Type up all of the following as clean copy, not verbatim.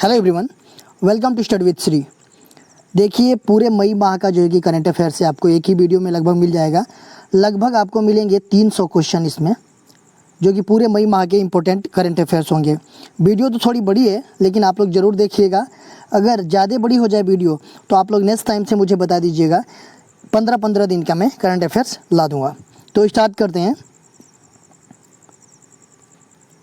Hello everyone, welcome to study with Shri. देखिए पूरे मई माह का जो है कि करंट अफेयर से आपको एक ही वीडियो में लगभग मिल जाएगा। लगभग आपको मिलेंगे 300 क्वेश्चन इसमें, जो कि पूरे मई माह के इंपॉर्टेंट करंट अफेयर्स होंगे। वीडियो तो थोड़ी बड़ी है, लेकिन आप लोग ज़रूर देखिएगा। अगर ज़्यादा बड़ी हो जाए वीडियो तो आप लोग नेक्स्ट टाइम से मुझे बता दीजिएगा, 15-15 दिन का मैं करंट अफेयर्स ला दूँगा। तो स्टार्ट करते हैं।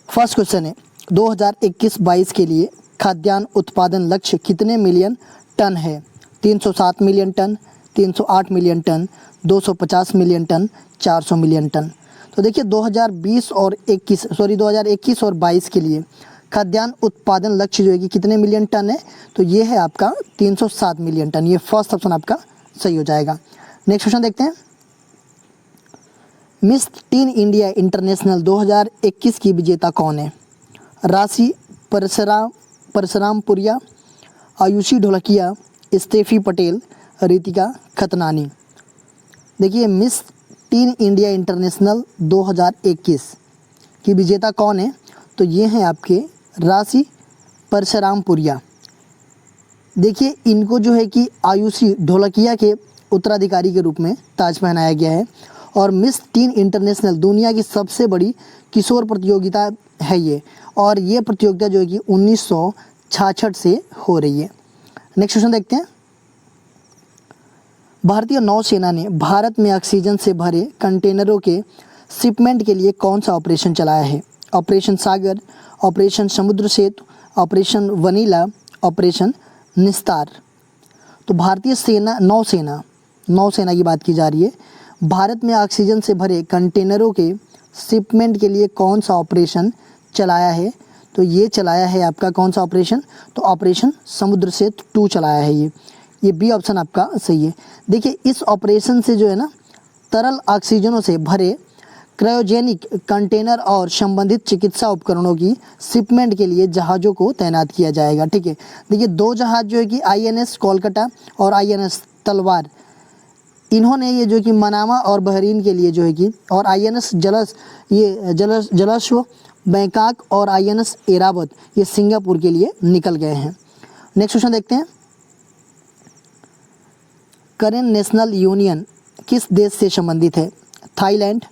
फर्स्ट क्वेश्चन है, 2021-22 के लिए खाद्यान्न उत्पादन लक्ष्य कितने मिलियन टन है? 307 million ton, 308 million ton, 250 million ton, 400 million ton. तो देखिए 2021 और 22 के लिए खाद्यान्न उत्पादन लक्ष्य जो है कि कितने मिलियन टन है? तो ये है आपका 307 मिलियन टन। ये फर्स्ट ऑप्शन आपका सही हो जाएगा। नेक्स्ट क्वेश्चन देखते हैं। मिस टीन इंडिया इंटरनेशनल 2021 की विजेता कौन है? राशि परशुरामपुरिया, आयुषी ढोलकिया, स्टेफी पटेल, रितिका खतनानी। देखिए मिस टीन इंडिया इंटरनेशनल 2021 की विजेता कौन है? तो ये हैं आपके राशि परशुरामपुरिया। देखिए इनको जो है कि आयुषी ढोलकिया के उत्तराधिकारी के रूप में ताज पहनाया गया है। और मिस टीन इंटरनेशनल दुनिया की सबसे बड़ी किशोर प्रतियोगिता है ये, और ये प्रतियोगिता जो है कि 1966 से हो रही है। नेक्स्ट क्वेश्चन देखते हैं। भारतीय नौसेना ने भारत में ऑक्सीजन से भरे कंटेनरों के शिपमेंट के लिए कौन सा ऑपरेशन चलाया है? ऑपरेशन सागर, ऑपरेशन समुद्र सेतु, ऑपरेशन वनीला, ऑपरेशन निस्तार। तो भारतीय नौसेना की बात की जा रही है। भारत में ऑक्सीजन से भरे कंटेनरों के शिपमेंट के लिए कौन सा ऑपरेशन चलाया है? तो ये चलाया है आपका कौन सा ऑपरेशन? तो ऑपरेशन समुद्र सेतु 2 चलाया है ये बी ऑप्शन आपका सही है। देखिए इस ऑपरेशन से जो है ना, तरल ऑक्सीजनों से भरे क्रायोजेनिक कंटेनर और संबंधित चिकित्सा उपकरणों की शिपमेंट के लिए जहाज़ों को तैनात किया जाएगा। ठीक है, देखिए 2 जहाज़ जो है कि INS कोलकाता और INS तलवार, इन्होंने ये जो कि मनामा और बहरीन के लिए जो है कि, और INS जलस्व बैंकॉक और INS एरावत ये सिंगापुर के लिए निकल गए हैं। नेक्स्ट क्वेश्चन देखते हैं। करेन नेशनल यूनियन किस देश से संबंधित है? थाईलैंड,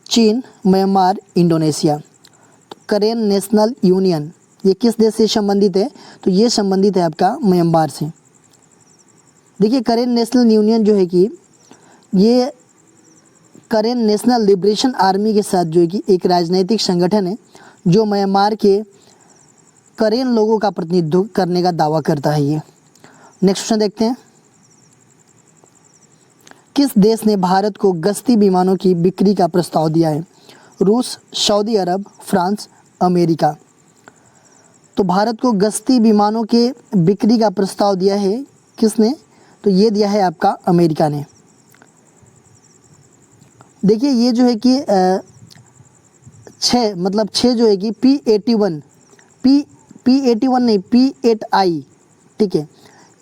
चीन, म्यांमार, इंडोनेशिया। तो करेन नेशनल यूनियन ये किस देश से संबंधित है? तो ये संबंधित है आपका म्यांमार से। देखिए करेन नेशनल यूनियन जो है कि ये करेन नेशनल लिबरेशन आर्मी के साथ जो है कि एक राजनीतिक संगठन है, जो म्यांमार के करेन लोगों का प्रतिनिधित्व करने का दावा करता है ये। नेक्स्ट क्वेश्चन देखते हैं। किस देश ने भारत को गश्ती विमानों की बिक्री का प्रस्ताव दिया है? रूस, सऊदी अरब, फ्रांस, अमेरिका। तो भारत को गश्ती विमानों के बिक्री का प्रस्ताव दिया है किसने? तो ये दिया है आपका अमेरिका ने। देखिए ये जो है कि 6 जो है कि P-81 नहीं P-8I, ठीक है,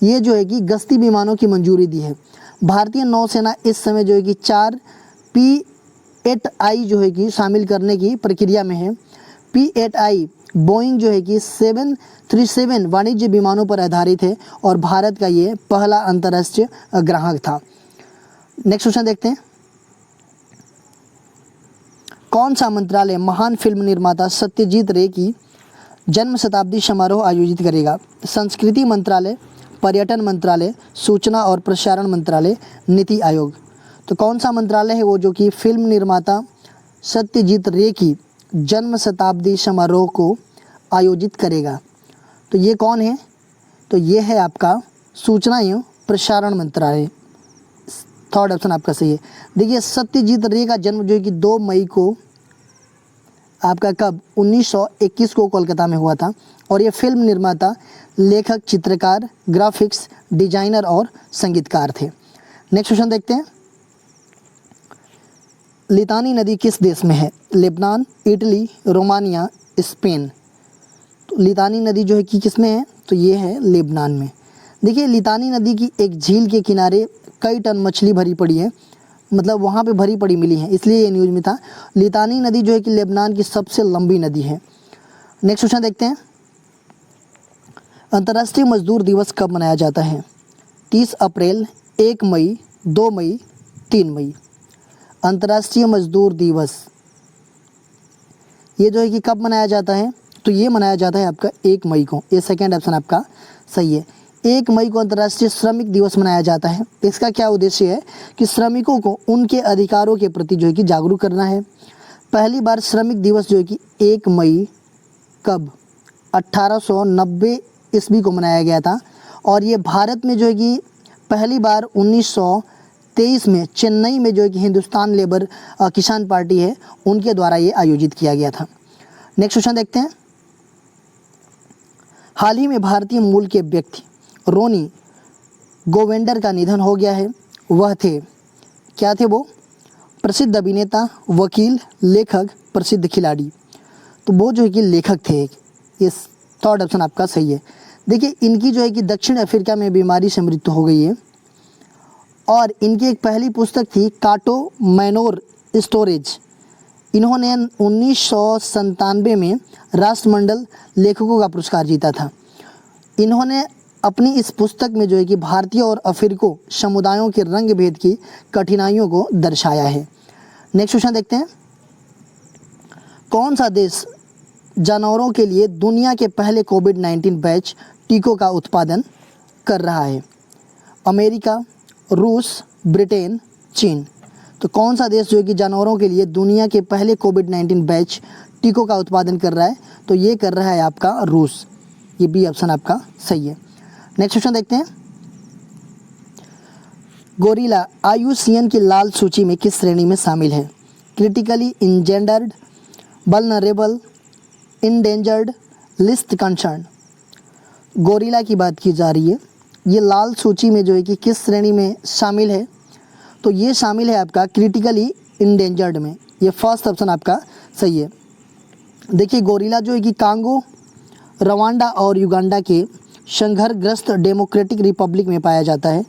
ये जो है कि गश्ती विमानों की मंजूरी दी है। भारतीय नौसेना इस समय जो है कि 4 P-8I जो है कि शामिल करने की प्रक्रिया में है। P-8I बोइंग जो है कि 737 वाणिज्य विमानों पर आधारित है और भारत का ये पहला अंतर्राष्ट्रीय ग्राहक था। नेक्स्ट क्वेश्चन देखते हैं। कौन सा मंत्रालय महान फिल्म निर्माता सत्यजीत रे की जन्म शताब्दी समारोह आयोजित करेगा? संस्कृति मंत्रालय, पर्यटन मंत्रालय, सूचना और प्रसारण मंत्रालय, नीति आयोग। तो कौन सा मंत्रालय है वो जो कि फिल्म निर्माता सत्यजीत रे की जन्म शताब्दी समारोह को आयोजित करेगा? तो ये कौन है? तो ये है आपका सूचना एवं प्रसारण मंत्रालय। थर्ड ऑप्शन आपका सही है। देखिए सत्यजीत रे का जन्म जो है कि 2 मई को आपका कब 1921 को कोलकाता में हुआ था, और ये फिल्म निर्माता, लेखक, चित्रकार, ग्राफिक्स डिजाइनर और संगीतकार थे। नेक्स्ट क्वेश्चन देखते हैं। लितानी नदी किस देश में है? Lebanon, Italy, Romania, Spain. तो लितानी नदी जो है कि किस में है? तो ये है लेबनान में। देखिए लितानी नदी की एक झील के किनारे कई टन मछली भरी पड़ी है, मतलब वहाँ पे भरी पड़ी मिली है, इसलिए ये न्यूज़ में था। लितानी नदी जो है कि लेबनान की सबसे लंबी नदी है। नेक्स्ट क्वेश्चन देखते हैं। अंतर्राष्ट्रीय मजदूर दिवस कब मनाया जाता है? 30 अप्रैल, 1 मई, 2 मई, 3 मई। अंतर्राष्ट्रीय मजदूर दिवस ये जो है कि कब मनाया जाता है? तो ये मनाया जाता है आपका 1 मई को। ये सेकंड ऑप्शन आपका सही है। 1 मई को अंतर्राष्ट्रीय श्रमिक दिवस मनाया जाता है। इसका क्या उद्देश्य है कि श्रमिकों को उनके अधिकारों के प्रति जो है कि जागरूक करना है। पहली बार श्रमिक दिवस जो है कि 1 मई कब 1890 ईस्वी को मनाया गया था और ये भारत में जो है कि पहली बार 1923 में चेन्नई में जो है कि हिंदुस्तान लेबर किसान पार्टी है उनके द्वारा ये आयोजित किया गया था। नेक्स्ट क्वेश्चन देखते हैं। हाल ही में भारतीय मूल के व्यक्ति रोनी गोवेंडर का निधन हो गया है। वह थे, क्या थे वो? प्रसिद्ध अभिनेता, वकील, लेखक, प्रसिद्ध खिलाड़ी। तो वो जो है कि लेखक थे। ये थर्ड ऑप्शन आपका सही है। देखिए इनकी जो है कि दक्षिण अफ्रीका में बीमारी से मृत्यु हो गई है और इनकी एक पहली पुस्तक थी काटो मैनोर स्टोरेज। इन्होंने 1997 में राष्ट्रमंडल लेखकों का पुरस्कार जीता था। इन्होंने अपनी इस पुस्तक में जो है कि भारतीय और अफ्रीको समुदायों के रंग भेद की कठिनाइयों को दर्शाया है। नेक्स्ट क्वेश्चन देखते हैं। कौन सा देश जानवरों के लिए दुनिया के पहले कोविड-19 बैच टीकों का उत्पादन कर रहा है? अमेरिका, रूस, ब्रिटेन, चीन। तो कौन सा देश जो है कि जानवरों के लिए दुनिया के पहले कोविड-19 बैच टीकों का उत्पादन कर रहा है? तो ये कर रहा है आपका रूस। ये बी ऑप्शन आपका सही है। नेक्स्ट क्वेश्चन देखते हैं। गोरिल्ला IUCN की लाल सूची में किस श्रेणी में शामिल है? Critically endangered, vulnerable, endangered, least concern. Gorilla की बात की जा रही है। ये लाल सूची में जो है कि किस श्रेणी में शामिल है? तो ये शामिल है आपका क्रिटिकली इंडेंजर्ड में। ये फर्स्ट ऑप्शन आपका सही है। देखिए गोरिल्ला जो है कि कांगो, रवांडा और युगांडा के संघर्षग्रस्त डेमोक्रेटिक रिपब्लिक में पाया जाता है।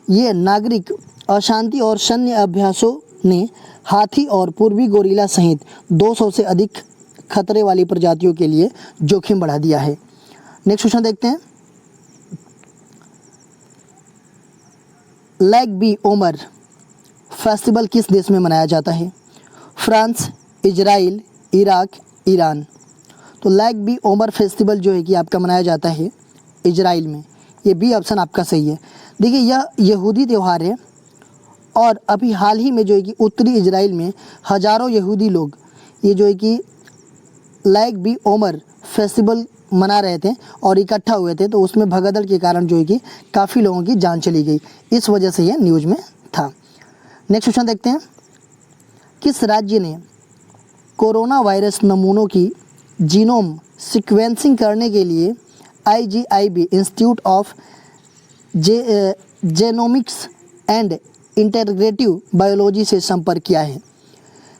ये नागरिक अशांति और सैन्य अभ्यासों ने हाथी और पूर्वी गोरिल्ला सहित 200 से अधिक खतरे वाली प्रजातियों के लिए जोखिम बढ़ा दिया है। नेक्स्ट क्वेश्चन देखते हैं। लैग बी ओमर फेस्टिवल किस देश में मनाया जाता है? France, Israel, Iraq, Iran. तो लैग बी ओमर फेस्टिवल जो है कि आपका मनाया जाता है इजराइल में। ये बी ऑप्शन आपका सही है। देखिए यह यहूदी त्यौहार है और अभी हाल ही में जो है कि उत्तरी इजराइल में हज़ारों यहूदी लोग ये जो है कि लैग बी ओमर फेस्टिवल मना रहे थे और इकट्ठा हुए थे। तो उसमें भगदड़ के कारण जो है कि काफ़ी लोगों की जान चली गई। इस वजह से ये न्यूज़ में था। नेक्स्ट क्वेश्चन देखते हैं। किस राज्य ने कोरोना वायरस नमूनों की जीनोम सीक्वेंसिंग करने के लिए IGIB institute of genomics and integrative biology से संपर्क किया है?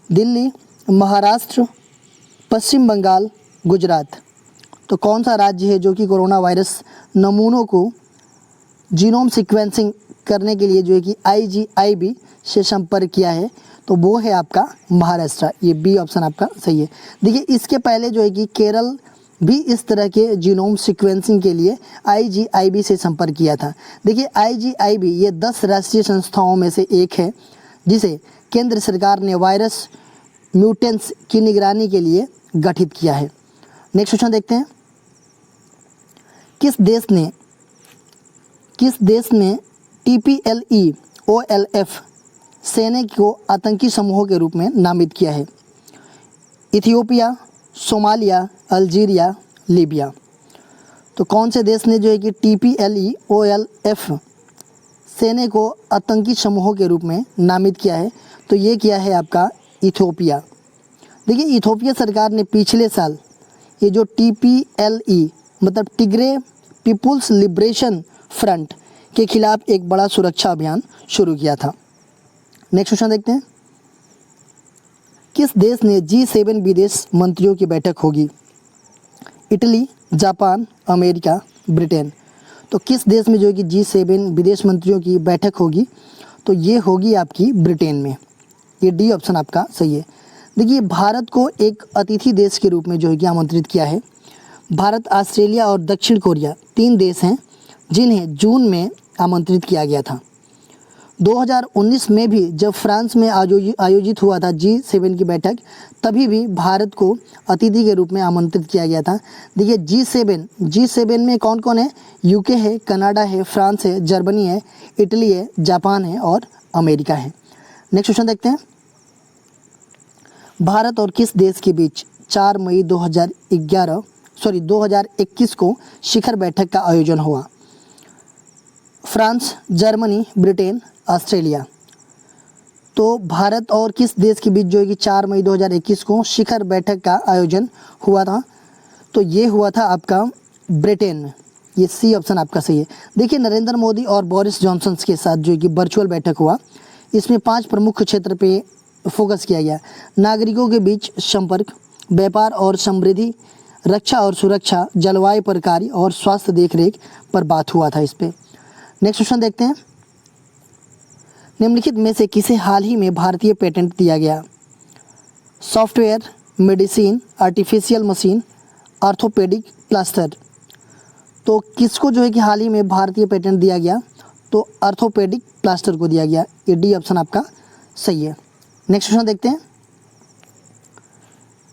दिल्ली, महाराष्ट्र, पश्चिम बंगाल, गुजरात। तो कौन सा राज्य है जो कि कोरोना वायरस नमूनों को जीनोम सीक्वेंसिंग करने के लिए जो है कि IGIB से संपर्क किया है? तो वो है आपका महाराष्ट्र। ये बी ऑप्शन आपका सही है। देखिए इसके पहले जो है कि केरल भी इस तरह के जीनोम सीक्वेंसिंग के लिए IGIB से संपर्क किया था। देखिए IGIB ये 10 राष्ट्रीय संस्थाओं में से एक है जिसे केंद्र सरकार ने वायरस म्यूटेंट्स की निगरानी के लिए गठित किया है। नेक्स्ट क्वेश्चन देखते हैं। किस देश ने TPLE OLF सेना को आतंकी समूहों के रूप में नामित किया है? Ethiopia, Somalia, Algeria, Libya. तो कौन से देश ने जो है कि TPLE OLF सेना को आतंकी समूहों के रूप में नामित किया है? तो ये किया है आपका इथियोपिया। देखिए इथियोपिया सरकार ने पिछले साल ये जो TPLE मतलब टिग्रे पीपुल्स लिबरेशन फ्रंट के खिलाफ एक बड़ा सुरक्षा अभियान शुरू किया था। नेक्स्ट क्वेश्चन देखते हैं। किस देश ने G7 विदेश मंत्रियों की बैठक होगी? Italy, Japan, America, Britain. तो किस देश में जो है कि G7 विदेश मंत्रियों की बैठक होगी? तो ये होगी आपकी ब्रिटेन में। ये डी ऑप्शन आपका सही है। देखिए भारत को एक अतिथि देश के रूप में जो है कि आमंत्रित किया है। भारत, ऑस्ट्रेलिया और दक्षिण कोरिया 3 देश हैं जिन्हें जून में आमंत्रित किया गया था। 2019 में भी जब फ्रांस में आयोजित हुआ था G7 की बैठक, तभी भी भारत को अतिथि के रूप में आमंत्रित किया गया था। देखिए G7 में कौन कौन है? यूके है, कनाडा है, फ्रांस है, जर्मनी है, इटली है, जापान है और अमेरिका है। नेक्स्ट क्वेश्चन देखते हैं। भारत और किस देश के बीच 4 मई 2021 को शिखर बैठक का आयोजन हुआ? France, Germany, Britain, Australia. तो भारत और किस देश के बीच जो है कि 4 मई 2021 को शिखर बैठक का आयोजन हुआ था? तो ये हुआ था आपका ब्रिटेन में। ये सी ऑप्शन आपका सही है। देखिए नरेंद्र मोदी और बोरिस जॉनसन के साथ जो है कि वर्चुअल बैठक हुआ। इसमें 5 प्रमुख क्षेत्र पे फोकस किया गया। नागरिकों के बीच संपर्क, व्यापार और समृद्धि, रक्षा और सुरक्षा, जलवायु पर कार्य और स्वास्थ्य देखरेख पर बात हुआ था इस पर। नेक्स्ट क्वेश्चन देखते हैं। निम्नलिखित में से किसे हाल ही में भारतीय पेटेंट दिया गया? Software, medicine, artificial machine, orthopaedic, plaster. तो किसको जो है कि हाल ही में भारतीय पेटेंट दिया गया? तो ऑर्थोपेडिक प्लास्टर को दिया गया। ये डी ऑप्शन आपका सही है। नेक्स्ट क्वेश्चन देखते हैं।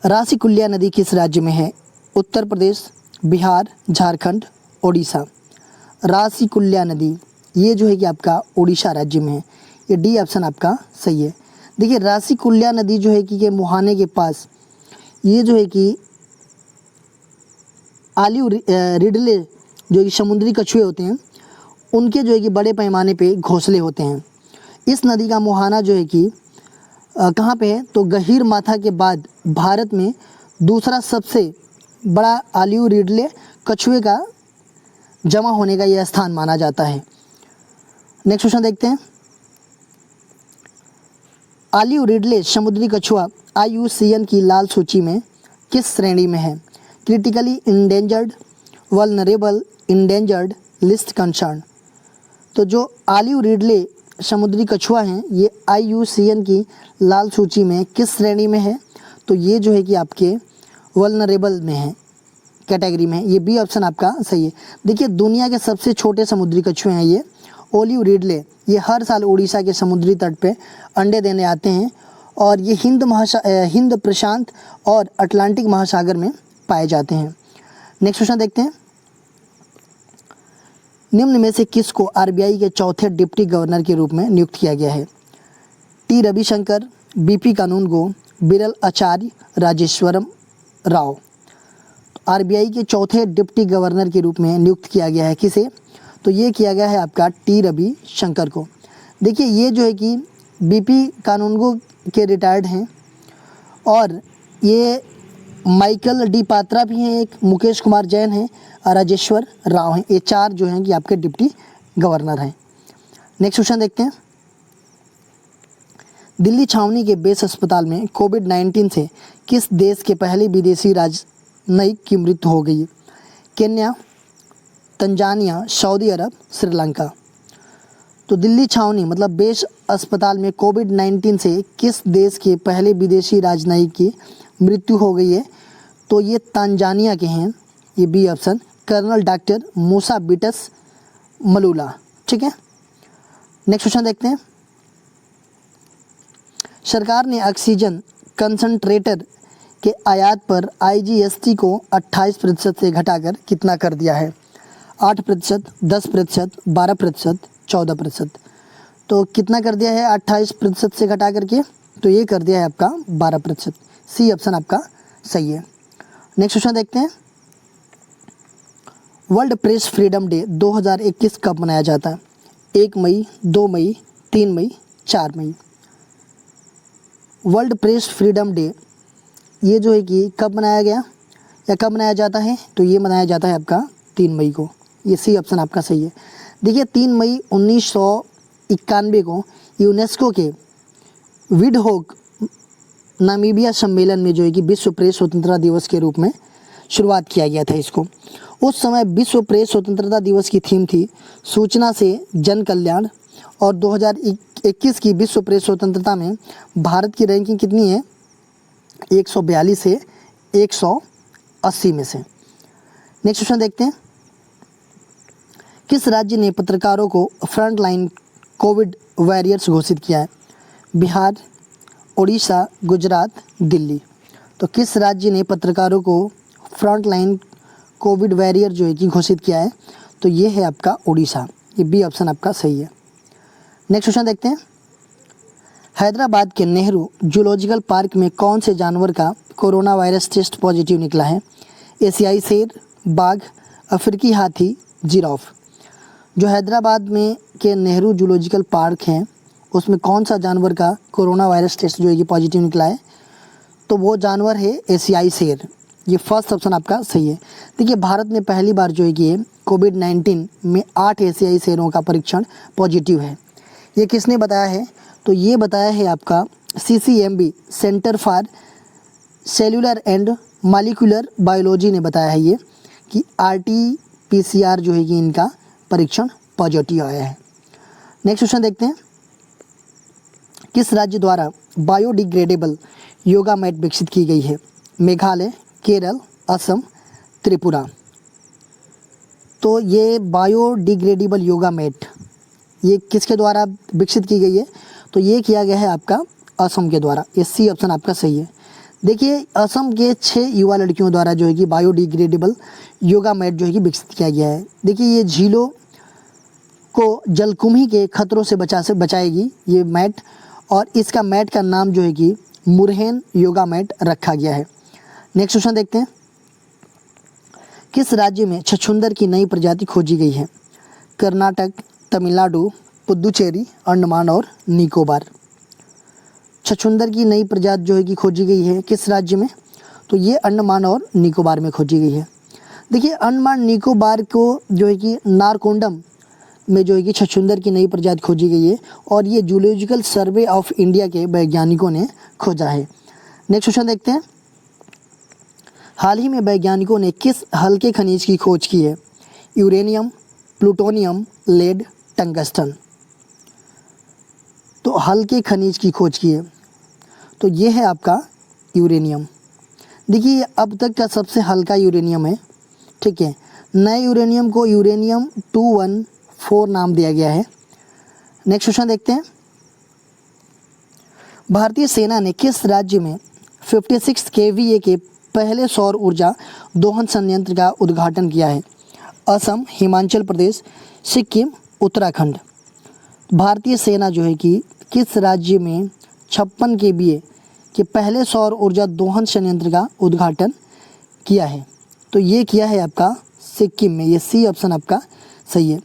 राशिकुल्या नदी किस राज्य में है? उत्तर प्रदेश, बिहार, झारखंड, ओडिशा। राशिकुल्या नदी ये जो है कि आपका ओडिशा राज्य में है। ये डी ऑप्शन आपका सही है। देखिए राशिकुल्या नदी जो है कि मुहाने के पास ये जो है कि आलिव रिडले जो कि समुद्री कछुए होते हैं उनके जो है कि बड़े पैमाने पे घोंसले होते हैं। इस नदी का मुहाना जो है कि कहाँ पे है? तो गहीर माथा के बाद भारत में दूसरा सबसे बड़ा आलिव रिडले कछुए का जमा होने का यह स्थान माना जाता है। नेक्स्ट क्वेश्चन देखते हैं। आलिव रिडले समुद्री कछुआ IUCN की लाल सूची में किस श्रेणी में है? Critically endangered, vulnerable, endangered, least concern. तो जो आलिव रिडले समुद्री कछुआ हैं ये IUCN की लाल सूची में किस श्रेणी में है? तो ये जो है कि आपके वल्नरेबल में है, कैटेगरी में है। ये बी ऑप्शन आपका सही है। देखिए दुनिया के सबसे छोटे समुद्री कछुए हैं ये ओलिव रिडले। ये हर साल उड़ीसा के समुद्री तट पे अंडे देने आते हैं और ये हिंद प्रशांत और अटलांटिक महासागर में पाए जाते हैं। नेक्स्ट क्वेश्चन देखते हैं। निम्न में से किसको RBI के चौथे डिप्टी गवर्नर के रूप में नियुक्त किया गया है? T रविशंकर, BP कानूनगो, बिरल आचार्य, राजेश्वरम राव। RBI के चौथे डिप्टी गवर्नर के रूप में नियुक्त किया गया है किसे? तो ये किया गया है आपका T रविशंकर को। देखिए ये जो है कि BP कानूनगो के रिटायर्ड हैं और ये माइकल डी पात्रा भी हैं, एक मुकेश कुमार जैन हैं और राजेश्वर राव हैं। ये 4 जो हैं कि आपके डिप्टी गवर्नर हैं। नेक्स्ट क्वेश्चन देखते हैं। दिल्ली छावनी के बेस अस्पताल में कोविड-19 से किस देश के पहले विदेशी राजनयिक की मृत्यु हो गई? केन्या, तंजानिया, सऊदी अरब, श्रीलंका। तो दिल्ली छावनी मतलब बेस अस्पताल में कोविड-19 से किस देश के पहले विदेशी राजनयिक की मृत्यु हो गई है? तो ये तंजानिया के हैं। ये बी ऑप्शन, कर्नल डॉक्टर मूसा बिटस मलूला। ठीक है। नेक्स्ट क्वेश्चन देखते हैं। सरकार ने ऑक्सीजन कंसंट्रेटर के आयात पर IGST को 28% से घटाकर कितना कर दिया है? 8%, 10%, 12%, 14%। तो कितना कर दिया है 28% से घटा करके? तो ये कर दिया है आपका 12%। सी ऑप्शन आपका सही है। नेक्स्ट क्वेश्चन देखते हैं। वर्ल्ड प्रेस फ्रीडम डे 2021 कब मनाया जाता है? 1 मई, 2 मई, 3 मई, 4 मई। वर्ल्ड प्रेस फ्रीडम डे ये जो है कि कब मनाया गया या कब मनाया जाता है? तो ये मनाया जाता है आपका 3 मई को। ये सी ऑप्शन आपका सही है। देखिए 3 मई 1991 को यूनेस्को के विंडहोक नामीबिया सम्मेलन में जो है कि विश्व प्रेस स्वतंत्रता दिवस के रूप में शुरुआत किया गया था इसको। उस समय विश्व प्रेस स्वतंत्रता दिवस की थीम थी सूचना से जन कल्याण और 2021 की विश्व प्रेस स्वतंत्रता में भारत की रैंकिंग कितनी है? 142 से 180 में से। नेक्स्ट क्वेश्चन देखते हैं, किस राज्य ने पत्रकारों को फ्रंट लाइन कोविड वॉरियर्स घोषित किया है? बिहार, उड़ीसा, गुजरात, दिल्ली। तो किस राज्य ने पत्रकारों को फ्रंट लाइन कोविड वॉरियर जो है कि घोषित किया है? तो ये है आपका उड़ीसा। ये बी ऑप्शन आपका सही है। नेक्स्ट क्वेश्चन देखते हैं, हैदराबाद के नेहरू जूलॉजिकल पार्क में कौन से जानवर का कोरोना वायरस टेस्ट पॉजिटिव निकला है? एशियाई शेर, बाघ, अफ्रीकी हाथी, जिराफ। जो हैदराबाद में के नेहरू जूलॉजिकल पार्क हैं उसमें कौन सा जानवर का कोरोना वायरस टेस्ट जो है कि पॉजिटिव निकला है? तो वो जानवर है एशियाई शेर। ये फर्स्ट ऑप्शन आपका सही है। देखिए, भारत में पहली बार जो है कि कोविड-19 में 8 एशियाई शेरों का परीक्षण पॉजिटिव है। ये किसने बताया है? तो ये बताया है आपका CCMB, centre for cellular and molecular biology ने बताया है ये कि RT-PCR जो है कि इनका परीक्षण पॉजिटिव आया है। नेक्स्ट क्वेश्चन देखते हैं, किस राज्य द्वारा बायोडिग्रेडेबल योगा मैट विकसित की गई है? मेघालय, केरल, असम, त्रिपुरा। तो ये बायोडिग्रेडेबल योगा मैट ये किसके द्वारा विकसित की गई है? तो ये किया गया है आपका असम के द्वारा। ये सी ऑप्शन आपका सही है। देखिए, असम के 6 युवा लड़कियों द्वारा जो है कि बायोडिग्रेडेबल योगा मैट जो है कि विकसित किया गया है। देखिए, ये झीलों को जलकुंभी के खतरों से बचाएगी ये मैट, और इसका मैट का नाम जो है कि मुरहेन योगा मैट रखा गया है। नेक्स्ट क्वेश्चन देखते हैं, किस राज्य में छछूंदर की नई प्रजाति खोजी गई है? कर्नाटक, तमिलनाडु, पुदुचेरी, अंडमान और निकोबार। छछूंदर की नई प्रजाति जो है कि खोजी गई है किस राज्य में? तो ये अंडमान और निकोबार में खोजी गई है। देखिए, अंडमान निकोबार को जो है कि नारकोंडम में जो है कि छछूंदर की नई प्रजाति खोजी गई है, और ये जूलॉजिकल सर्वे ऑफ इंडिया के वैज्ञानिकों ने खोजा है। नेक्स्ट क्वेश्चन देखते हैं, हाल ही में वैज्ञानिकों ने किस हल्के खनिज की खोज की है? Uranium, plutonium, lead, tungsten. तो हल्के खनिज की खोज की है, तो ये है आपका यूरेनियम। देखिए, अब तक का सबसे हल्का यूरेनियम है, ठीक है। नए यूरेनियम को यूरेनियम 214 नाम दिया गया है। नेक्स्ट क्वेश्चन देखते हैं, भारतीय सेना ने किस राज्य में 56 kVA के पहले सौर ऊर्जा दोहन संयंत्र का उद्घाटन किया है? असम, हिमाचल प्रदेश, सिक्किम, उत्तराखंड। भारतीय सेना जो है कि किस राज्य में 56 kVA के पहले सौर ऊर्जा दोहन संयंत्र का उद्घाटन किया है? तो ये किया है आपका सिक्किम में। ये सी ऑप्शन आपका सही है।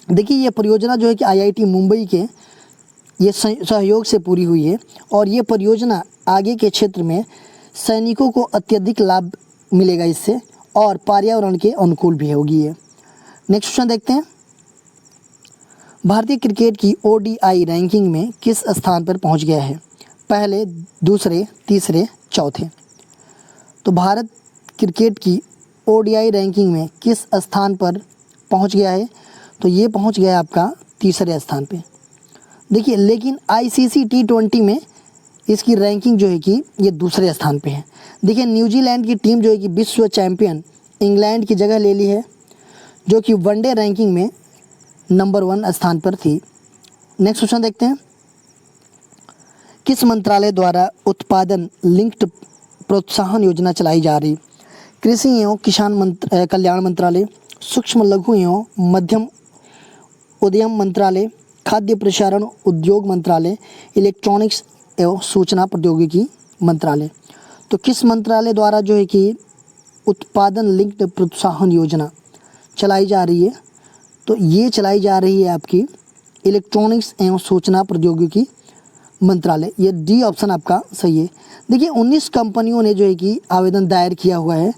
देखिए, ये परियोजना जो है कि IIT मुंबई के ये सहयोग से पूरी हुई है, और ये परियोजना आगे के क्षेत्र में सैनिकों को अत्यधिक लाभ मिलेगा इससे, और पर्यावरण के अनुकूल भी होगी ये। नेक्स्ट क्वेश्चन देखते हैं, भारतीय क्रिकेट की ODI रैंकिंग में किस स्थान पर पहुंच गया है? पहले, दूसरे, तीसरे, चौथे। तो भारत क्रिकेट की ODI रैंकिंग में किस स्थान पर पहुंच गया है? तो ये पहुंच गया है आपका तीसरे स्थान पे। देखिए, लेकिन ICC T20 में इसकी रैंकिंग जो है कि ये दूसरे स्थान पे है। देखिए, न्यूजीलैंड की टीम जो है कि विश्व चैंपियन इंग्लैंड की जगह ले ली है, जो कि वनडे रैंकिंग में नंबर 1 स्थान पर थी। नेक्स्ट क्वेश्चन देखते हैं, किस मंत्रालय द्वारा उत्पादन लिंक्ड प्रोत्साहन योजना चलाई जा रही? कृषि एवं किसान कल्याण मंत्रालय, सूक्ष्म लघु एवं मध्यम उद्यम मंत्रालय, खाद्य प्रसारण उद्योग मंत्रालय, इलेक्ट्रॉनिक्स एवं सूचना प्रौद्योगिकी मंत्रालय। तो किस मंत्रालय द्वारा जो है कि उत्पादन लिंक्ड प्रोत्साहन योजना चलाई जा रही है? तो ये चलाई जा रही है आपकी इलेक्ट्रॉनिक्स एवं सूचना प्रौद्योगिकी मंत्रालय। ये डी ऑप्शन आपका सही है। देखिए, 19 कंपनियों ने जो है कि आवेदन दायर किया हुआ है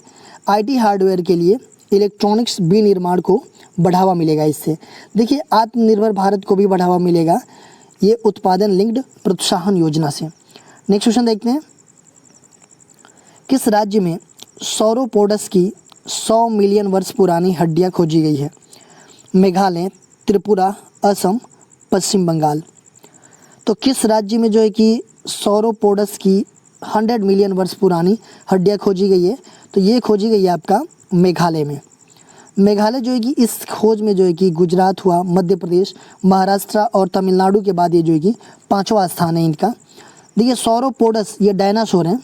IT हार्डवेयर के लिए। इलेक्ट्रॉनिक्स विनिर्माण को बढ़ावा मिलेगा इससे। देखिए, आत्मनिर्भर भारत को भी बढ़ावा मिलेगा ये उत्पादन लिंक्ड प्रोत्साहन योजना से। नेक्स्ट क्वेश्चन देखते हैं, किस राज्य में सौरोपोडस की 100 मिलियन वर्ष पुरानी हड्डियां खोजी गई है? मेघालय, त्रिपुरा, असम, पश्चिम बंगाल। तो किस राज्य में जो है कि सौरोपोडस की 100 मिलियन वर्ष पुरानी हड्डियां खोजी गई है? तो ये खोजी गई है आपका मेघालय में। मेघालय जो है कि इस खोज में जो है कि गुजरात हुआ, मध्य प्रदेश, महाराष्ट्र और तमिलनाडु के बाद ये जो है कि 5वां स्थान है इनका। देखिए सौरोपोडस ये डायनासोर हैं,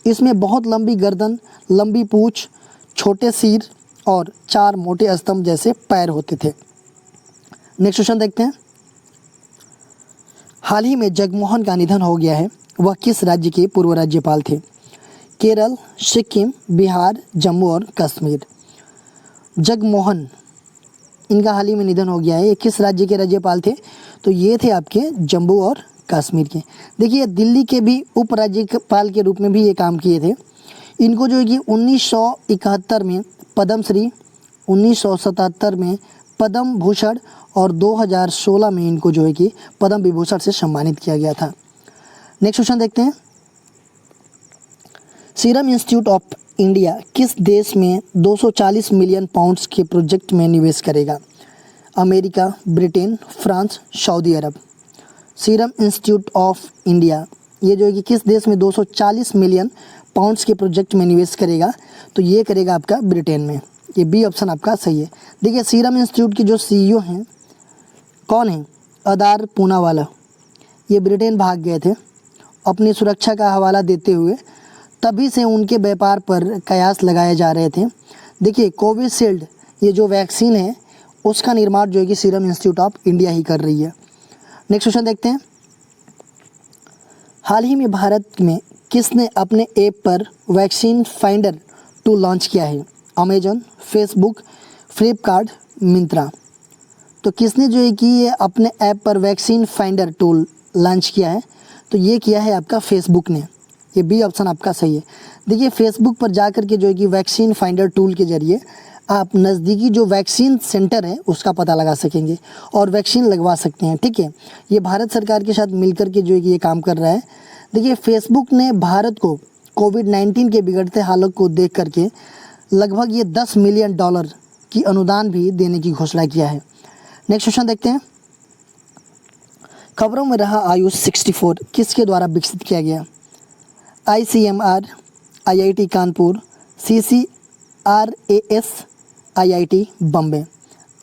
इसमें बहुत लंबी गर्दन, लंबी पूँछ, छोटे सिर और 4 मोटे स्तंभ जैसे पैर होते थे। नेक्स्ट क्वेश्चन देखते हैं। हाल ही में जगमोहन का निधन हो गया है, वह किस राज्य के पूर्व राज्यपाल थे? केरल, सिक्किम, बिहार, जम्मू और कश्मीर। जगमोहन, इनका हाल ही में निधन हो गया है। ये किस राज्य के राज्यपाल थे? तो ये थे आपके जम्मू और कश्मीर के। देखिए दिल्ली के भी उपराज्यपाल के रूप में भी ये काम किए थे। इनको जो है कि 1971 में पद्मश्री, 1977 में पद्म भूषण और 2016 में इनको जो है कि पद्म विभूषण से सम्मानित किया गया था। नेक्स्ट क्वेश्चन देखते हैं। सीरम इंस्टीट्यूट ऑफ इंडिया किस देश में 240 मिलियन पाउंड्स के प्रोजेक्ट में निवेश करेगा? America, Britain, France, Saudi Arab. Serum institute of India ये जो है कि किस देश में 240 मिलियन पाउंड्स के प्रोजेक्ट में निवेश करेगा? तो ये करेगा आपका ब्रिटेन में। ये बी ऑप्शन आपका सही है। देखिए सीरम इंस्टीट्यूट के जो सीईओ हैं कौन हैं? अदार पूनावाला। ये ब्रिटेन भाग गए थे अपनी सुरक्षा का हवाला देते हुए, तभी से उनके व्यापार पर कयास लगाए जा रहे थे। देखिए कोविशील्ड ये जो वैक्सीन है उसका निर्माण जो है कि सीरम इंस्टीट्यूट ऑफ इंडिया ही कर रही है। नेक्स्ट क्वेश्चन देखते हैं। हाल ही में भारत में किसने अपने ऐप पर वैक्सीन फाइंडर टूल लॉन्च किया है? Amazon, Facebook, Flipkart, Myntra. तो किसने जो है कि ये अपने ऐप पर वैक्सीन फाइंडर टूल लॉन्च किया है? तो ये किया है आपका फेसबुक ने। ये बी ऑप्शन आपका सही है। देखिए फेसबुक पर जाकर के जो है कि वैक्सीन फाइंडर टूल के जरिए आप नज़दीकी जो वैक्सीन सेंटर है उसका पता लगा सकेंगे और वैक्सीन लगवा सकते हैं। ठीक है, ये भारत सरकार के साथ मिलकर के जो है कि ये काम कर रहा है। देखिए फेसबुक ने भारत को कोविड-19 के बिगड़ते हालत को देख करके लगभग ये $10 मिलियन की अनुदान भी देने की घोषणा किया है। नेक्स्ट क्वेश्चन देखते हैं। खबरों में रहा आयुष 64 किसके द्वारा विकसित किया गया? ICMR, IIT Kanpur, CCRAS, IIT Bombay.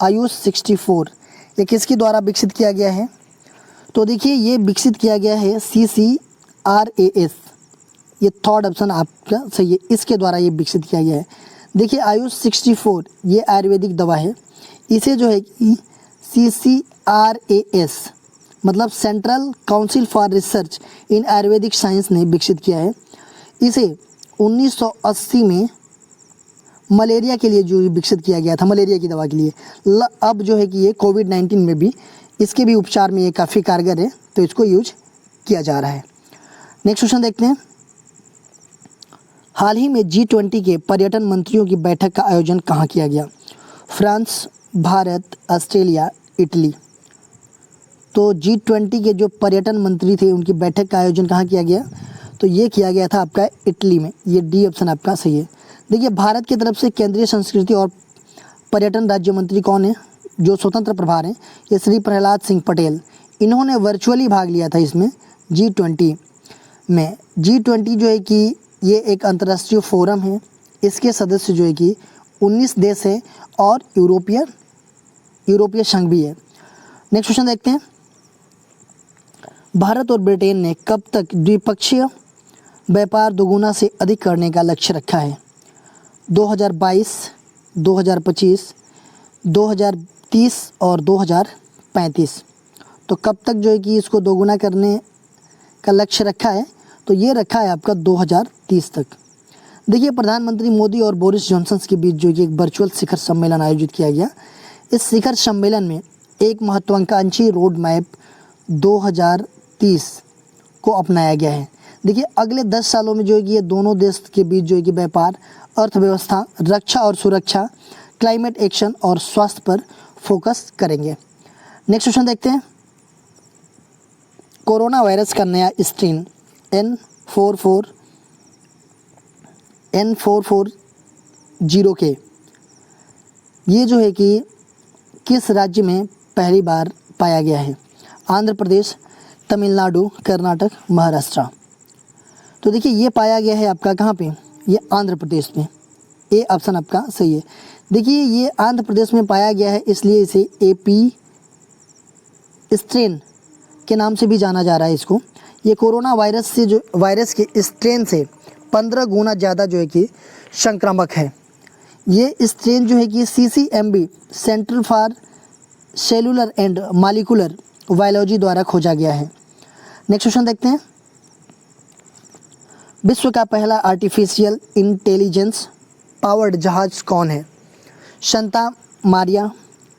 Ayush 64 ये किसके द्वारा विकसित किया गया है? तो देखिए ये विकसित किया गया है CCRAS, ये थर्ड ऑप्शन आपका सही है, इसके द्वारा ये विकसित किया गया है। देखिए आयुष 64 ये आयुर्वेदिक दवा है, इसे जो है कि CCRAS मतलब central council for research in Ayurvedic science ने विकसित किया है। इसे 1980 में मलेरिया के लिए जो विकसित किया गया था, मलेरिया की दवा के लिए। अब जो है कि ये कोविड-19 में भी इसके भी उपचार में ये काफ़ी कारगर है, तो इसको यूज किया जा रहा है। नेक्स्ट क्वेश्चन देखते हैं। हाल ही में G20 के पर्यटन मंत्रियों की बैठक का आयोजन कहाँ किया गया? France, Bharat, Australia, Italy. तो G20 के जो पर्यटन मंत्री थे उनकी बैठक का आयोजन कहाँ किया गया? तो ये किया गया था आपका इटली में। ये डी ऑप्शन आपका सही है। देखिए भारत की तरफ से केंद्रीय संस्कृति और पर्यटन राज्य मंत्री कौन है जो स्वतंत्र प्रभार हैं? ये श्री प्रहलाद सिंह पटेल। इन्होंने वर्चुअली भाग लिया था इसमें G20 में। G20 जो है कि ये एक अंतर्राष्ट्रीय फोरम है, इसके सदस्य जो है कि 19 देश है और यूरोपीय संघ भी है। नेक्स्ट क्वेश्चन देखते हैं। भारत और ब्रिटेन ने कब तक द्विपक्षीय व्यापार दोगुना से अधिक करने का लक्ष्य रखा है? 2022, 2025, 2030 और 2035। तो कब तक जो है कि इसको दोगुना करने का लक्ष्य रखा है? तो ये रखा है आपका 2030 तक। देखिए प्रधानमंत्री मोदी और बोरिस जॉनसन के बीच जो कि एक वर्चुअल शिखर सम्मेलन आयोजित किया गया, इस शिखर सम्मेलन में एक महत्वाकांक्षी रोड मैप 2030 को अपनाया गया है। देखिए अगले 10 सालों में जो है कि ये दोनों देश के बीच जो है कि व्यापार, अर्थव्यवस्था, रक्षा और सुरक्षा, क्लाइमेट एक्शन और स्वास्थ्य पर फोकस करेंगे। नेक्स्ट क्वेश्चन देखते हैं। कोरोना वायरस का नया स्ट्रेन N440K ये जो है कि किस राज्य में पहली बार पाया गया है? आंध्र प्रदेश, तमिलनाडु, कर्नाटक, महाराष्ट्र। तो देखिए ये पाया गया है आपका कहाँ पे? ये आंध्र प्रदेश में। ए ऑप्शन आपका सही है। देखिए ये आंध्र प्रदेश में पाया गया है, इसलिए इसे एपी स्ट्रेन के नाम से भी जाना जा रहा है इसको। ये कोरोना वायरस से जो वायरस के स्ट्रेन से 15 गुना ज़्यादा जो है कि संक्रामक है। ये स्ट्रेन जो है कि CCMB centre for cellular and molecular biology द्वारा खोजा गया है। नेक्स्ट क्वेश्चन देखते हैं। विश्व का पहला आर्टिफिशियल इंटेलिजेंस पावर्ड जहाज कौन है? शांता मारिया,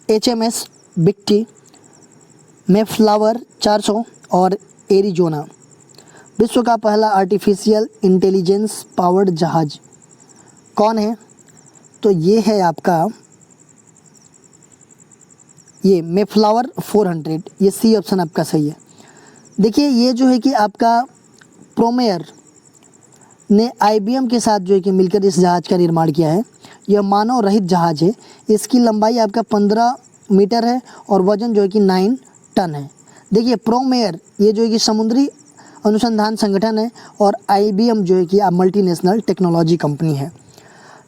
HMS बिक्टी, मेफ्लावर 400 और एरिजोना। विश्व का पहला आर्टिफिशियल इंटेलिजेंस पावर्ड जहाज कौन है? तो ये है आपका ये मेफ्लावर 400, ये सी ऑप्शन आपका सही है। देखिए ये जो है कि आपका प्रोमेयर ने IBM के साथ जो है कि मिलकर इस जहाज़ का निर्माण किया है। यह मानव रहित जहाज़ है। इसकी लंबाई आपका 15 मीटर है और वज़न जो है कि 9 टन है। देखिए प्रोमेयर ये जो है कि समुद्री अनुसंधान संगठन है और IBM जो है कि मल्टीनेशनल टेक्नोलॉजी कंपनी है।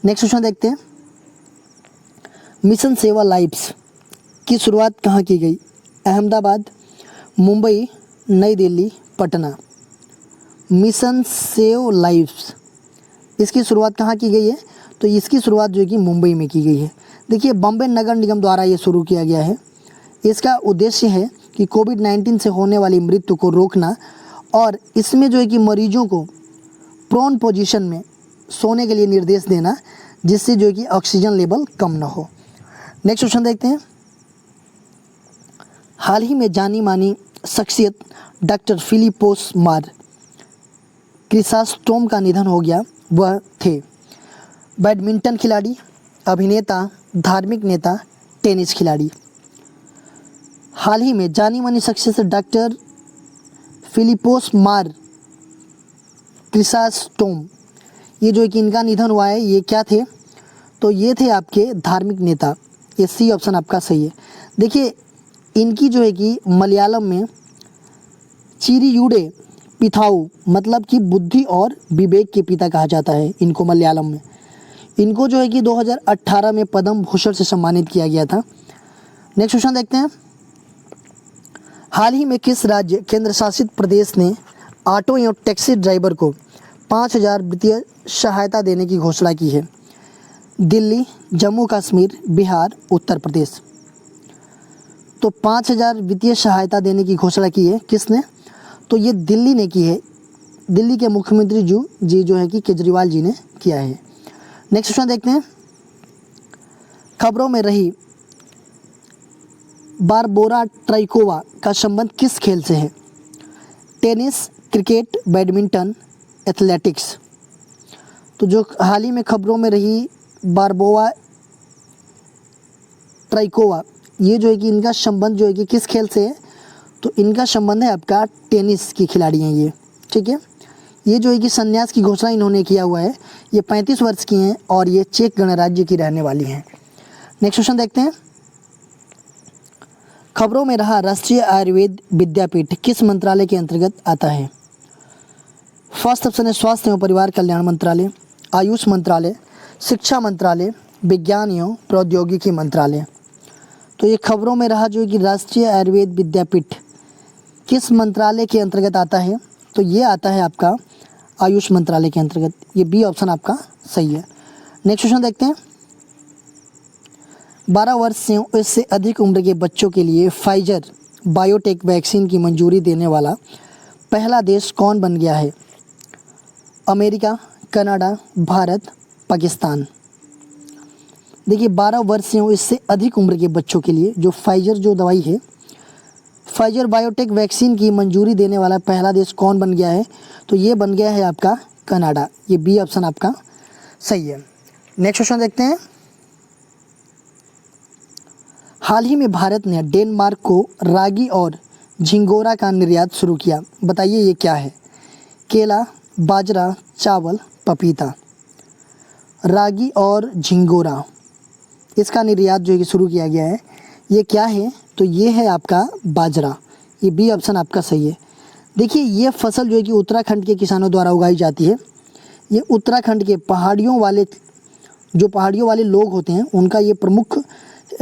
नेक्स्ट क्वेश्चन देखते हैं। मिशन सेवा लाइव्स की शुरुआत कहाँ की गई? अहमदाबाद, मुंबई, नई Delhi, Patna. Mission save lives इसकी शुरुआत कहाँ की गई है? तो इसकी शुरुआत जो है कि मुंबई में की गई है। देखिए बॉम्बे नगर निगम द्वारा ये शुरू किया गया है। इसका उद्देश्य है कि कोविड-19 से होने वाली मृत्यु को रोकना और इसमें जो है कि मरीजों को प्रोन पोजीशन में सोने के लिए निर्देश देना, जिससे जो है कि ऑक्सीजन लेवल कम ना हो। नेक्स्ट क्वेश्चन देखते हैं। हाल ही में जानी मानी शख्सियत डॉक्टर फिलिपोस मार क्रिसास्टोम का निधन हो गया। वह थे बैडमिंटन खिलाड़ी, अभिनेता, धार्मिक नेता, टेनिस खिलाड़ी। हाल ही में जानी मानी शख्सियत डॉक्टर फिलिपोस मार क्रिसास्टोम, ये जो है कि इनका निधन हुआ है, ये क्या थे? तो ये थे आपके धार्मिक नेता। ये सी ऑप्शन आपका सही है। देखिए इनकी जो है कि मलयालम में चिरियुडे पिथाऊ मतलब कि बुद्धि और विवेक के पिता कहा जाता है इनको मलयालम में। इनको जो है कि 2018 में पद्म भूषण से सम्मानित किया गया था। नेक्स्ट क्वेश्चन देखते हैं। हाल ही में किस राज्य केंद्र शासित प्रदेश ने ऑटो एवं टैक्सी ड्राइवर को 5,000 वित्तीय सहायता देने की घोषणा की है? दिल्ली, जम्मू कश्मीर, बिहार, उत्तर प्रदेश। तो 5,000 वित्तीय सहायता देने की घोषणा की है किसने? तो ये दिल्ली ने की है। दिल्ली के मुख्यमंत्री जी जो है कि केजरीवाल जी ने किया है। नेक्स्ट क्वेश्चन देखते हैं। खबरों में रही बारबोरा ट्राइकोवा का संबंध किस खेल से है? Tennis, cricket, badminton, athletics. तो जो हाल ही में खबरों में रही बारबोरा ट्राइकोवा, ये जो है कि इनका संबंध जो है कि किस खेल से है? तो इनका संबंध है आपका टेनिस की खिलाड़ी हैं ये, ठीक है। ये जो है कि संन्यास की घोषणा इन्होंने किया हुआ है। ये 35 वर्ष की हैं और ये चेक गणराज्य की रहने वाली हैं। नेक्स्ट क्वेश्चन देखते हैं। खबरों में रहा राष्ट्रीय आयुर्वेद विद्यापीठ किस मंत्रालय के अंतर्गत आता है? फर्स्ट ऑप्शन है स्वास्थ्य एवं परिवार कल्याण मंत्रालय, आयुष मंत्रालय, शिक्षा मंत्रालय, विज्ञान एवं प्रौद्योगिकी मंत्रालय। तो ये खबरों में रहा जो है कि राष्ट्रीय आयुर्वेद विद्यापीठ किस मंत्रालय के अंतर्गत आता है? तो ये आता है आपका आयुष मंत्रालय के अंतर्गत। ये बी ऑप्शन आपका सही है। नेक्स्ट क्वेश्चन देखते हैं। 12 वर्ष से इससे अधिक उम्र के बच्चों के लिए फाइजर बायोटेक वैक्सीन की मंजूरी देने वाला पहला देश कौन बन गया है? America, Canada, Bharat, Pakistan. देखिए 12 वर्ष से इससे अधिक उम्र के बच्चों के लिए जो फाइजर जो दवाई है, फाइजर बायोटेक वैक्सीन की मंजूरी देने वाला पहला देश कौन बन गया है? तो ये बन गया है आपका कनाडा। ये बी ऑप्शन आपका सही है। नेक्स्ट क्वेश्चन देखते हैं। हाल ही में भारत ने डेनमार्क को रागी और झिंगोरा का निर्यात शुरू किया। बताइए ये क्या है? केला, बाजरा, चावल, पपीता। रागी और झिंगोरा इसका निर्यात जो है कि शुरू किया गया है। ये क्या है? तो ये है आपका बाजरा। ये बी ऑप्शन आपका सही है। देखिए ये फसल जो है कि उत्तराखंड के किसानों द्वारा उगाई जाती है। ये उत्तराखंड के पहाड़ियों वाले जो पहाड़ियों वाले लोग होते हैं उनका ये प्रमुख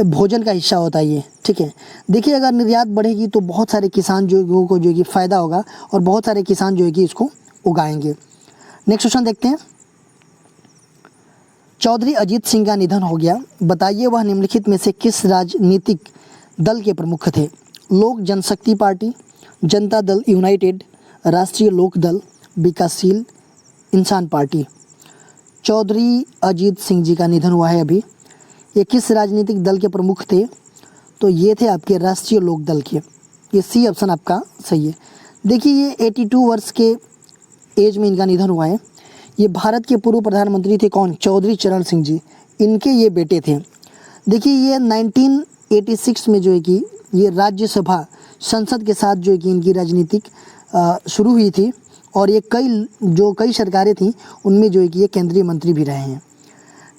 भोजन का हिस्सा होता है ये, ठीक है। देखिए अगर निर्यात बढ़ेगी तो बहुत सारे किसान जो को जो है कि फ़ायदा होगा और बहुत सारे किसान जो है कि इसको उगाएंगे। नेक्स्ट क्वेश्चन देखते हैं। चौधरी अजीत सिंह का निधन हो गया, बताइए वह निम्नलिखित में से किस राजनीतिक दल के प्रमुख थे? लोक जनशक्ति पार्टी, जनता दल यूनाइटेड, राष्ट्रीय लोक दल, विकासशील इंसान पार्टी। चौधरी अजीत सिंह जी का निधन हुआ है अभी। ये किस राजनीतिक दल के प्रमुख थे? तो ये थे आपके राष्ट्रीय लोक दल के। ये सी ऑप्शन आपका सही है। देखिए ये 82 वर्ष के एज में इनका निधन हुआ है। ये भारत के पूर्व प्रधानमंत्री थे कौन? चौधरी चरण सिंह जी, इनके ये बेटे थे। देखिए ये 1986 में जो है कि ये राज्यसभा संसद के साथ जो है कि इनकी राजनीतिक शुरू हुई थी और ये कई सरकारें थीं उनमें जो है कि ये केंद्रीय मंत्री भी रहे हैं।